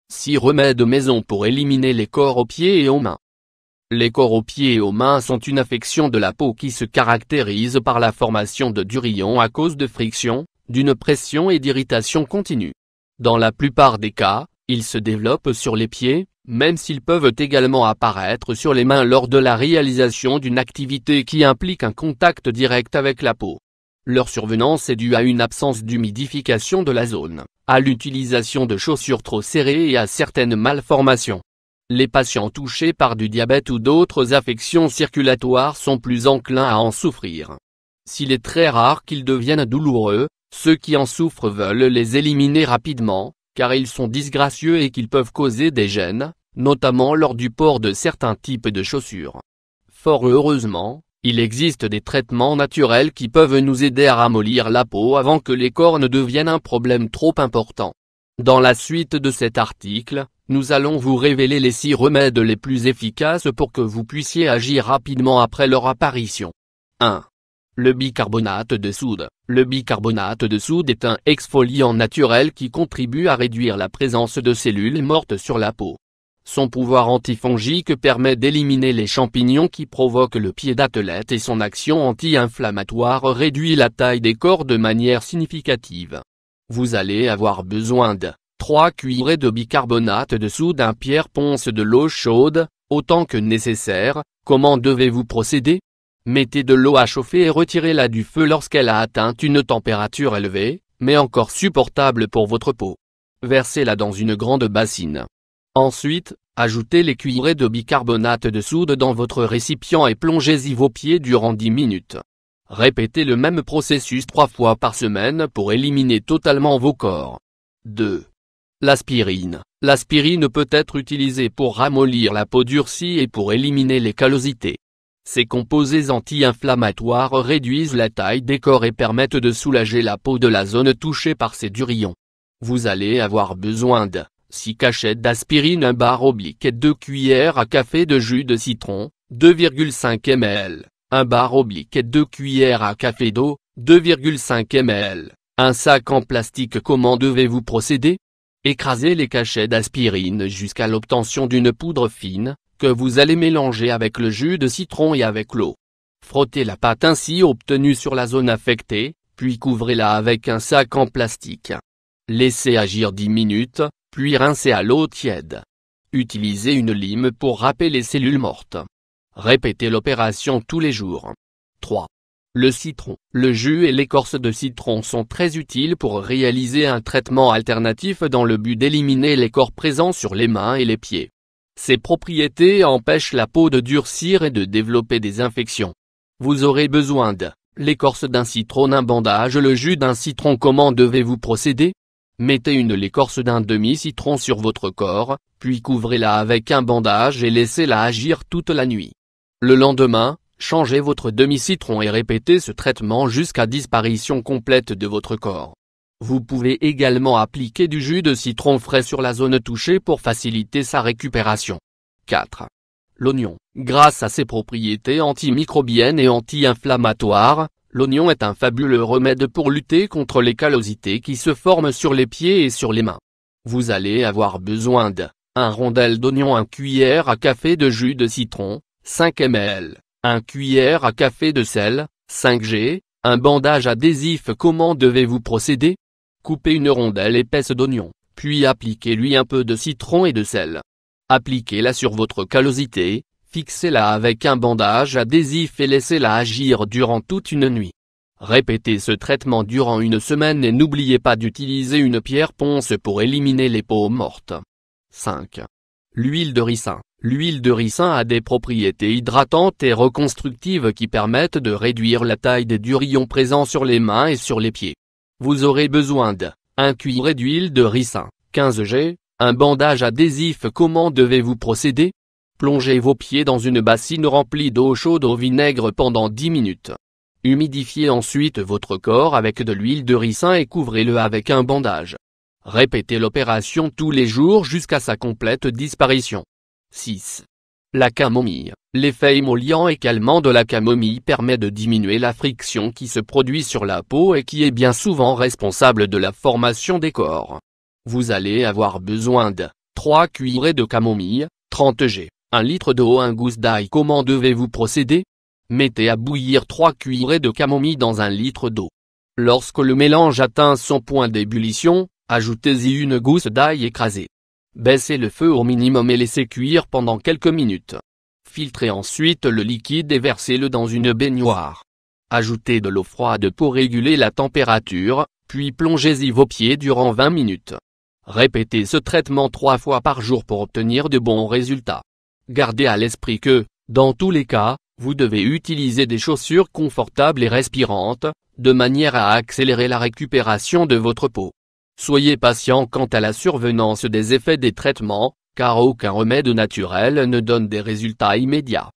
6 remèdes maison pour éliminer les cors aux pieds et aux mains. Les cors aux pieds et aux mains sont une affection de la peau qui se caractérise par la formation de durillons à cause de friction, d'une pression et d'irritation continue. Dans la plupart des cas, ils se développent sur les pieds, même s'ils peuvent également apparaître sur les mains lors de la réalisation d'une activité qui implique un contact direct avec la peau. Leur survenance est due à une absence d'humidification de la zone, à l'utilisation de chaussures trop serrées et à certaines malformations. Les patients touchés par du diabète ou d'autres affections circulatoires sont plus enclins à en souffrir. S'il est très rare qu'ils deviennent douloureux, ceux qui en souffrent veulent les éliminer rapidement, car ils sont disgracieux et qu'ils peuvent causer des gênes, notamment lors du port de certains types de chaussures. Fort heureusement, il existe des traitements naturels qui peuvent nous aider à ramollir la peau avant que les cors ne deviennent un problème trop important. Dans la suite de cet article, nous allons vous révéler les 6 remèdes les plus efficaces pour que vous puissiez agir rapidement après leur apparition. 1. Le bicarbonate de soude. Le bicarbonate de soude est un exfoliant naturel qui contribue à réduire la présence de cellules mortes sur la peau. Son pouvoir antifongique permet d'éliminer les champignons qui provoquent le pied d'athlète et son action anti-inflammatoire réduit la taille des cors de manière significative. Vous allez avoir besoin de 3 cuillerées de bicarbonate de soude, un pierre-ponce de l'eau chaude, autant que nécessaire. Comment devez-vous procéder? Mettez de l'eau à chauffer et retirez-la du feu lorsqu'elle a atteint une température élevée, mais encore supportable pour votre peau. Versez-la dans une grande bassine. Ensuite, ajoutez les cuillerées de bicarbonate de soude dans votre récipient et plongez-y vos pieds durant 10 minutes. Répétez le même processus 3 fois par semaine pour éliminer totalement vos cors. 2. L'aspirine. L'aspirine peut être utilisée pour ramollir la peau durcie et pour éliminer les callosités. Ces composés anti-inflammatoires réduisent la taille des cors et permettent de soulager la peau de la zone touchée par ces durillons. Vous allez avoir besoin de 6 cachettes d'aspirine, un bar oblique et 2 cuillères à café de jus de citron, 2,5 ml, un bar oblique et 2 cuillères à café d'eau, 2,5 ml, un sac en plastique. Comment devez-vous procéder? Écrasez les cachets d'aspirine jusqu'à l'obtention d'une poudre fine, que vous allez mélanger avec le jus de citron et avec l'eau. Frottez la pâte ainsi obtenue sur la zone affectée, puis couvrez-la avec un sac en plastique. Laissez agir 10 minutes, puis rincez à l'eau tiède. Utilisez une lime pour râper les cellules mortes. Répétez l'opération tous les jours. 3. Le citron. Le jus et l'écorce de citron sont très utiles pour réaliser un traitement alternatif dans le but d'éliminer les cors présents sur les mains et les pieds. Ces propriétés empêchent la peau de durcir et de développer des infections. Vous aurez besoin de l'écorce d'un citron, un bandage, le jus d'un citron. Comment devez-vous procéder? Mettez l'écorce d'un demi-citron sur votre corps, puis couvrez-la avec un bandage et laissez-la agir toute la nuit. Le lendemain, changez votre demi-citron et répétez ce traitement jusqu'à disparition complète de votre corps. Vous pouvez également appliquer du jus de citron frais sur la zone touchée pour faciliter sa récupération. 4. L'oignon. Grâce à ses propriétés antimicrobiennes et anti-inflammatoires, l'oignon est un fabuleux remède pour lutter contre les callosités qui se forment sur les pieds et sur les mains. Vous allez avoir besoin de 1 rondelle d'oignon, 1 cuillère à café de jus de citron, 5 ml, 1 cuillère à café de sel, 5 g, un bandage adhésif. Comment devez-vous procéder? Coupez une rondelle épaisse d'oignon, puis appliquez-lui un peu de citron et de sel. Appliquez-la sur votre callosité, fixez-la avec un bandage adhésif et laissez-la agir durant toute une nuit. Répétez ce traitement durant 1 semaine et n'oubliez pas d'utiliser une pierre-ponce pour éliminer les peaux mortes. 5. L'huile de ricin. L'huile de ricin a des propriétés hydratantes et reconstructives qui permettent de réduire la taille des durillons présents sur les mains et sur les pieds. Vous aurez besoin de 1 cuillerée d'huile de ricin, 15 g, un bandage adhésif. Comment devez-vous procéder? Plongez vos pieds dans une bassine remplie d'eau chaude au vinaigre pendant 10 minutes. Humidifiez ensuite votre corps avec de l'huile de ricin et couvrez-le avec un bandage. Répétez l'opération tous les jours jusqu'à sa complète disparition. 6. La camomille. L'effet émollient et calmant de la camomille permet de diminuer la friction qui se produit sur la peau et qui est bien souvent responsable de la formation des cors. Vous allez avoir besoin de 3 cuillerées de camomille, 30 g, 1 litre d'eau, 1 gousse d'ail. Comment devez-vous procéder? Mettez à bouillir 3 cuillerées de camomille dans 1 litre d'eau. Lorsque le mélange atteint son point d'ébullition, ajoutez-y une gousse d'ail écrasée. Baissez le feu au minimum et laissez cuire pendant quelques minutes. Filtrez ensuite le liquide et versez-le dans une baignoire. Ajoutez de l'eau froide pour réguler la température, puis plongez-y vos pieds durant 20 minutes. Répétez ce traitement 3 fois par jour pour obtenir de bons résultats. Gardez à l'esprit que, dans tous les cas, vous devez utiliser des chaussures confortables et respirantes, de manière à accélérer la récupération de votre peau. Soyez patient quant à la survenance des effets des traitements, car aucun remède naturel ne donne des résultats immédiats.